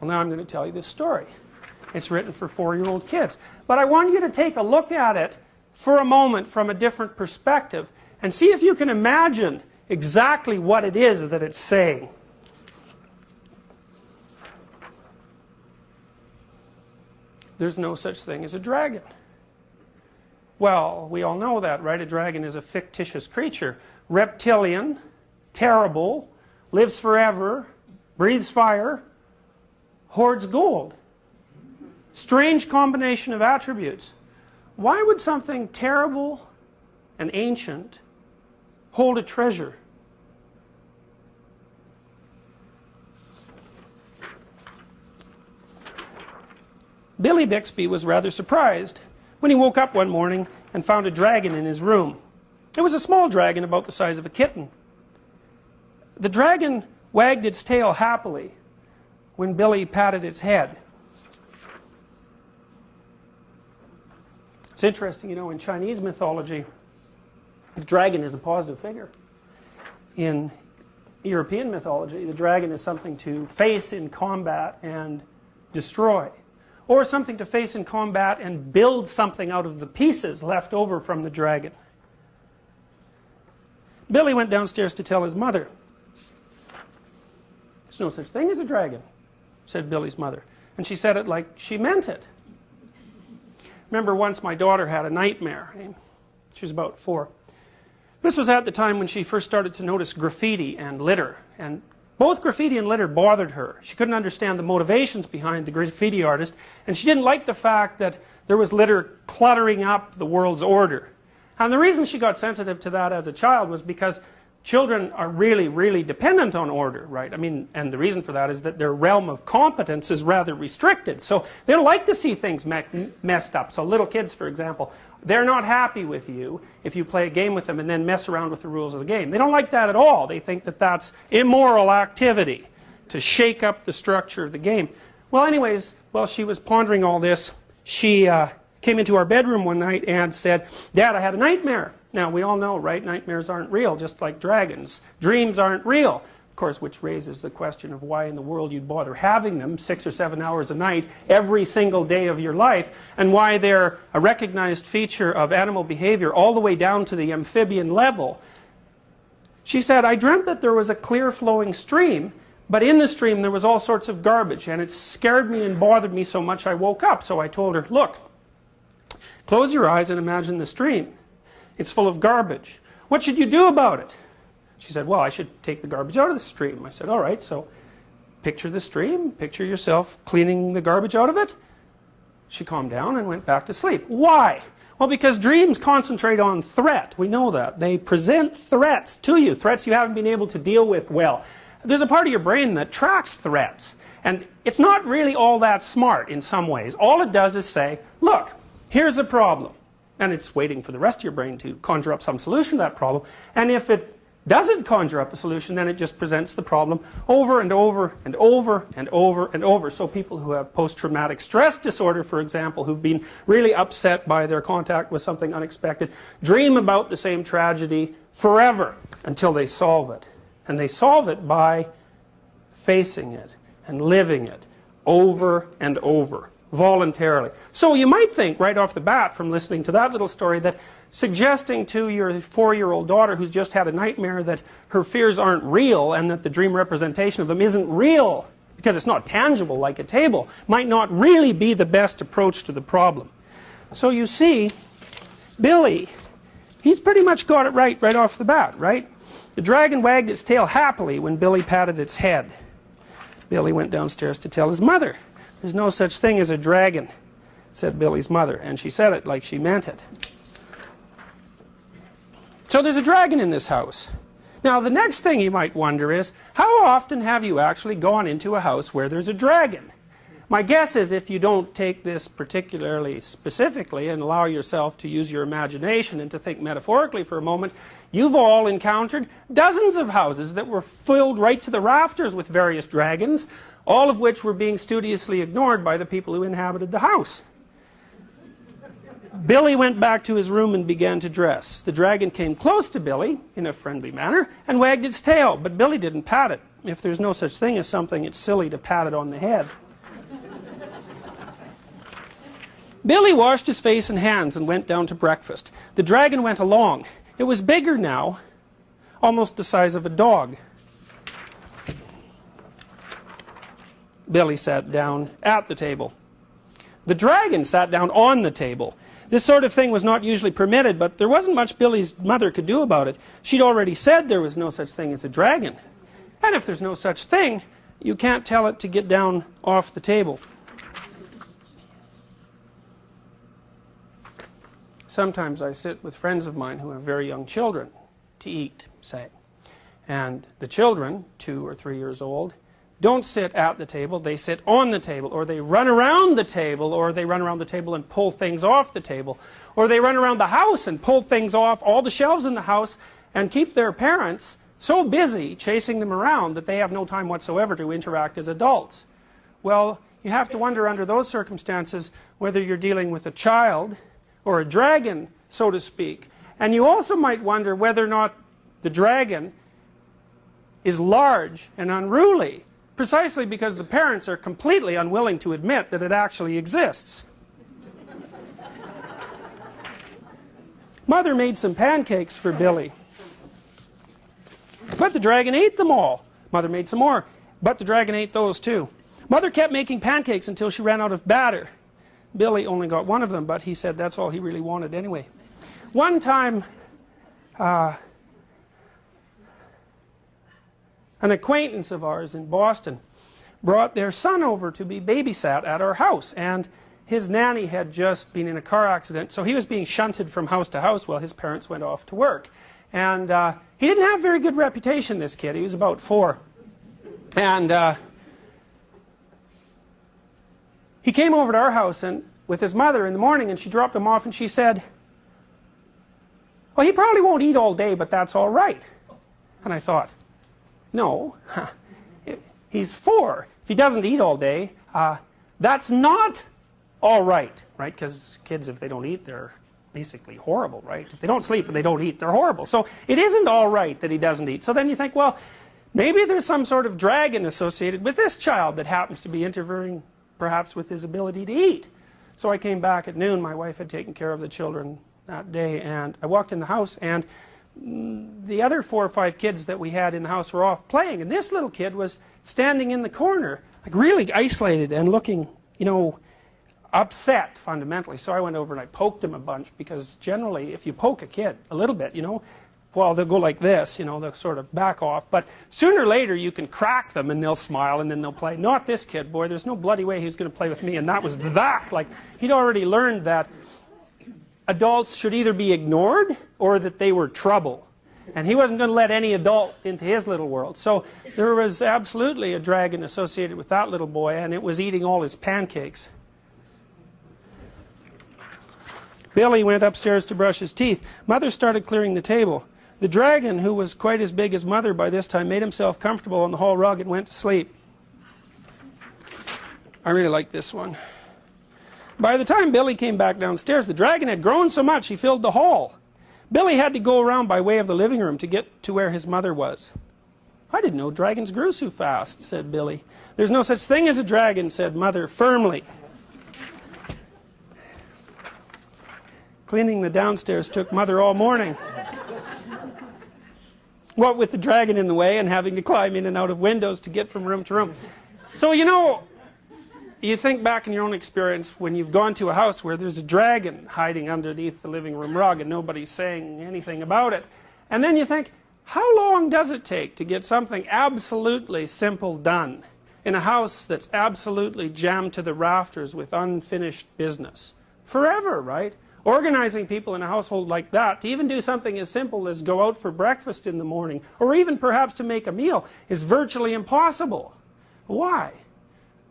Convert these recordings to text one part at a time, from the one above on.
Well, now I'm going to tell you this story. It's written for 4-year-old kids. But I want you to take a look at it for a moment from a different perspective and see if you can imagine exactly what it is that it's saying. There's no such thing as a dragon. Well, we all know that, right? A dragon is a fictitious creature. Reptilian, terrible, lives forever, breathes fire, hoards gold. Strange combination of attributes. Why would something terrible and ancient hold a treasure? Billy Bixby was rather surprised when he woke up one morning and found a dragon in his room. It was a small dragon about the size of a kitten. The dragon wagged its tail happily when Billy patted its head. It's interesting, you know, in Chinese mythology, the dragon is a positive figure. In European mythology, the dragon is something to face in combat and destroy, or something to face in combat and build something out of the pieces left over from the dragon. Billy went downstairs to tell his mother. "There's no such thing as a dragon," said Billy's mother. And she said it like she meant it. Remember once my daughter had a nightmare. She was about 4. This was at the time when she first started to notice graffiti and litter. And both graffiti and litter bothered her. She couldn't understand the motivations behind the graffiti artist, and she didn't like the fact that there was litter cluttering up the world's order. And the reason she got sensitive to that as a child was because children are really, really dependent on order, right? I mean, and the reason for that is that their realm of competence is rather restricted. So they don't like to see things messed up. So little kids, for example, they're not happy with you if you play a game with them and then mess around with the rules of the game. They don't like that at all. They think that that's immoral activity to shake up the structure of the game. Well, anyways, while she was pondering all this, she came into our bedroom one night and said, "Dad, I had a nightmare." Now, we all know, right, nightmares aren't real, just like dragons. Dreams aren't real. Of course, which raises the question of why in the world you'd bother having them 6 or 7 hours a night every single day of your life, and why they're a recognized feature of animal behavior all the way down to the amphibian level. She said, "I dreamt that there was a clear flowing stream, but in the stream there was all sorts of garbage, and it scared me and bothered me so much I woke up." So I told her, "Look, close your eyes and imagine the stream. It's full of garbage. What should you do about it?" She said, "Well, I should take the garbage out of the stream." I said, "All right, so picture the stream, picture yourself cleaning the garbage out of it." She calmed down and went back to sleep. Why? Well, because dreams concentrate on threat. We know that. They present threats to you, threats you haven't been able to deal with well. There's a part of your brain that tracks threats, and it's not really all that smart in some ways. All it does is say, "Look, here's a problem." And it's waiting for the rest of your brain to conjure up some solution to that problem. And if it doesn't conjure up a solution, then it just presents the problem over and over and over and over and over. So people who have post-traumatic stress disorder, for example, who've been really upset by their contact with something unexpected, dream about the same tragedy forever until they solve it. And they solve it by facing it and living it over and over, voluntarily. So you might think right off the bat from listening to that little story that suggesting to your 4-year-old daughter who's just had a nightmare that her fears aren't real and that the dream representation of them isn't real because it's not tangible like a table might not really be the best approach to the problem. So you see, Billy, he's pretty much got it right off the bat, right? The dragon wagged its tail happily when Billy patted its head. Billy went downstairs to tell his mother. "There's no such thing as a dragon," said Billy's mother, and she said it like she meant it. So there's a dragon in this house. Now the next thing you might wonder is, how often have you actually gone into a house where there's a dragon? My guess is if you don't take this particularly specifically and allow yourself to use your imagination and to think metaphorically for a moment, you've all encountered dozens of houses that were filled right to the rafters with various dragons, all of which were being studiously ignored by the people who inhabited the house. Billy went back to his room and began to dress. The dragon came close to Billy in a friendly manner and wagged its tail, but Billy didn't pat it. If there's no such thing as something, it's silly to pat it on the head. Billy washed his face and hands and went down to breakfast. The dragon went along. It was bigger now, almost the size of a dog. Billy sat down at the table. The dragon sat down on the table. This sort of thing was not usually permitted, but there wasn't much Billy's mother could do about it. She'd already said there was no such thing as a dragon. And if there's no such thing, you can't tell it to get down off the table. Sometimes I sit with friends of mine who have very young children to eat, say. And the children, 2 or 3 years old, don't sit at the table, they sit on the table, or they run around the table, or they run around the table and pull things off the table, or they run around the house and pull things off all the shelves in the house and keep their parents so busy chasing them around that they have no time whatsoever to interact as adults. Well, you have to wonder under those circumstances whether you're dealing with a child or a dragon, so to speak. And you also might wonder whether or not the dragon is large and unruly, precisely because the parents are completely unwilling to admit that it actually exists. Mother made some pancakes for Billy, but the dragon ate them all. Mother made some more, but the dragon ate those too. Mother kept making pancakes until she ran out of batter. Billy only got one of them, but he said that's all he really wanted anyway. One time, an acquaintance of ours in Boston brought their son over to be babysat at our house, and his nanny had just been in a car accident, so he was being shunted from house to house while his parents went off to work. And he didn't have a very good reputation, this kid. He was about 4. And he came over to our house and with his mother in the morning, and she dropped him off and she said, well, he probably won't eat all day, but that's all right. And I thought, no, he's 4. If he doesn't eat all day, that's not all right, right? Because kids, if they don't eat, they're basically horrible, right? If they don't sleep and they don't eat, they're horrible. So it isn't all right that he doesn't eat. So then you think, well, maybe there's some sort of dragon associated with this child that happens to be interfering perhaps with his ability to eat. So I came back at noon. My wife had taken care of the children that day, and I walked in the house, and the other 4 or 5 kids that we had in the house were off playing, and this little kid was standing in the corner, like really isolated and looking, you know, upset fundamentally. So I went over and I poked him a bunch, because generally if you poke a kid a little bit, you know, well, they'll go like this, you know, they'll sort of back off, but sooner or later you can crack them and they'll smile and then they'll play. Not this kid, boy, there's no bloody way he's going to play with me, and that was that. Like, he'd already learned that adults should either be ignored or that they were trouble, and he wasn't going to let any adult into his little world. So there was absolutely a dragon associated with that little boy, and it was eating all his pancakes. Billy went upstairs to brush his teeth. Mother started clearing the table. The dragon, who was quite as big as Mother by this time, made himself comfortable on the hall rug and went to sleep. I really like this one. By the time Billy came back downstairs, the dragon had grown so much he filled the hall. Billy had to go around by way of the living room to get to where his mother was. I didn't know dragons grew so fast, said Billy. There's no such thing as a dragon, said Mother firmly. Cleaning the downstairs took Mother all morning. What with the dragon in the way and having to climb in and out of windows to get from room to room. So, you know, you think back in your own experience when you've gone to a house where there's a dragon hiding underneath the living room rug and nobody's saying anything about it. And then you think, how long does it take to get something absolutely simple done in a house that's absolutely jammed to the rafters with unfinished business? Forever, right? Organizing people in a household like that to even do something as simple as go out for breakfast in the morning, or even perhaps to make a meal, is virtually impossible. Why?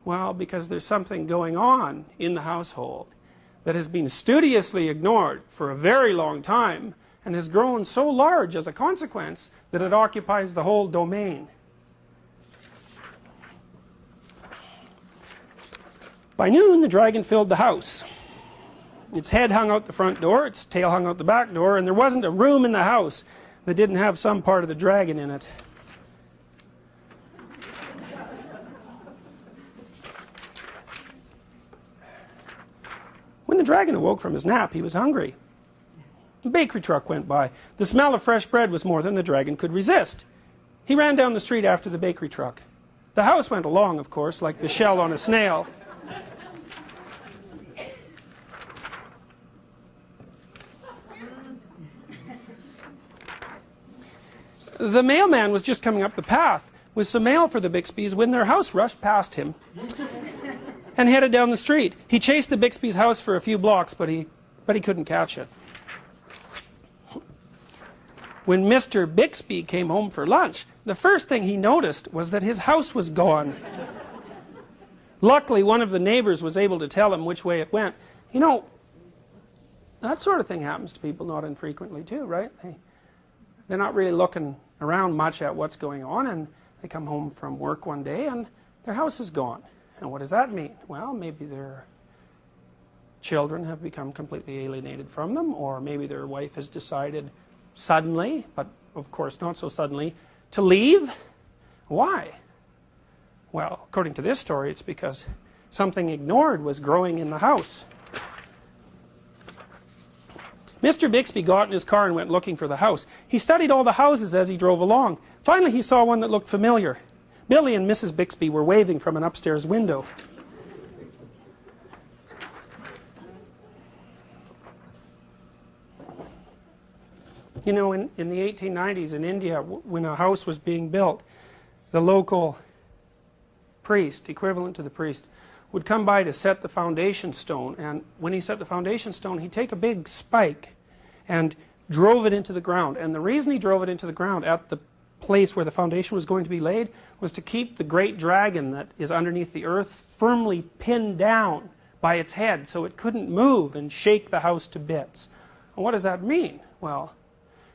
Well, because there's something going on in the household that has been studiously ignored for a very long time and has grown so large as a consequence that it occupies the whole domain. By noon, the dragon filled the house. Its head hung out the front door, its tail hung out the back door, and there wasn't a room in the house that didn't have some part of the dragon in it. When When the dragon awoke from his nap, he was hungry. A bakery truck went by. The smell of fresh bread was more than the dragon could resist. He ran down the street after the bakery truck. The house went along, of course, like the shell on a snail. The mailman was just coming up the path with some mail for the Bixbys when their house rushed past him and headed down the street. He chased the Bixby's house for a few blocks, but he couldn't catch it. When Mr. Bixby came home for lunch, the first thing he noticed was that his house was gone. Luckily, one of the neighbors was able to tell him which way it went. You know, that sort of thing happens to people not infrequently too, right? They're not really looking around much at what's going on, and they come home from work one day and their house is gone. And what does that mean? Well, maybe their children have become completely alienated from them, or maybe their wife has decided suddenly, but of course not so suddenly, to leave. Why? Well, according to this story, it's because something ignored was growing in the house. Mr. Bixby got in his car and went looking for the house. He studied all the houses as he drove along. Finally, he saw one that looked familiar. Billy and Mrs. Bixby were waving from an upstairs window. You know, in the 1890s in India, when a house was being built, the local priest, equivalent to the priest, would come by to set the foundation stone, and when he set the foundation stone, he'd take a big spike and drove it into the ground. And the reason he drove it into the ground at the place where the foundation was going to be laid was to keep the great dragon that is underneath the earth firmly pinned down by its head so it couldn't move and shake the house to bits. And what does that mean? Well,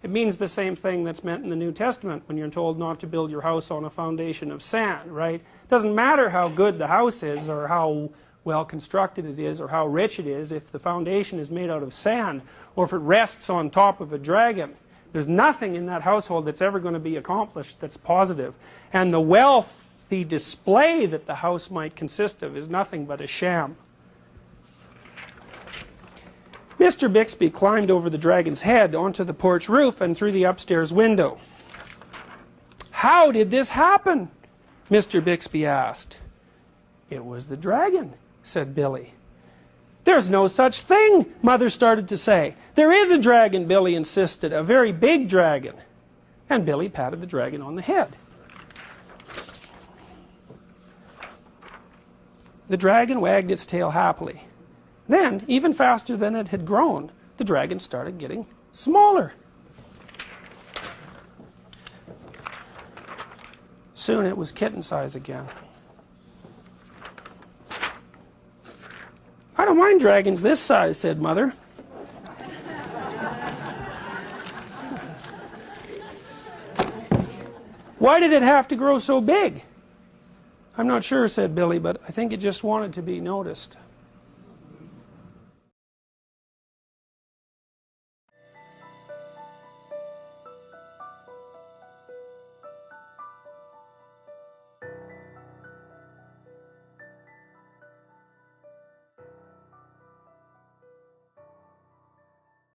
it means the same thing that's meant in the New Testament when you're told not to build your house on a foundation of sand, right? It doesn't matter how good the house is or how well constructed it is or how rich it is if the foundation is made out of sand or if it rests on top of a dragon. There's nothing in that household that's ever going to be accomplished that's positive. And the wealthy display that the house might consist of is nothing but a sham. Mr. Bixby climbed over the dragon's head onto the porch roof and through the upstairs window. "How did this happen?" Mr. Bixby asked. "It was the dragon," said Billy. "There's no such thing," Mother started to say. "There is a dragon," Billy insisted, "a very big dragon." And Billy patted the dragon on the head. The dragon wagged its tail happily. Then, even faster than it had grown, the dragon started getting smaller. Soon it was kitten size again. "I don't mind dragons this size," said Mother. "Why did it have to grow so big?" "I'm not sure," said Billy, "but I think it just wanted to be noticed."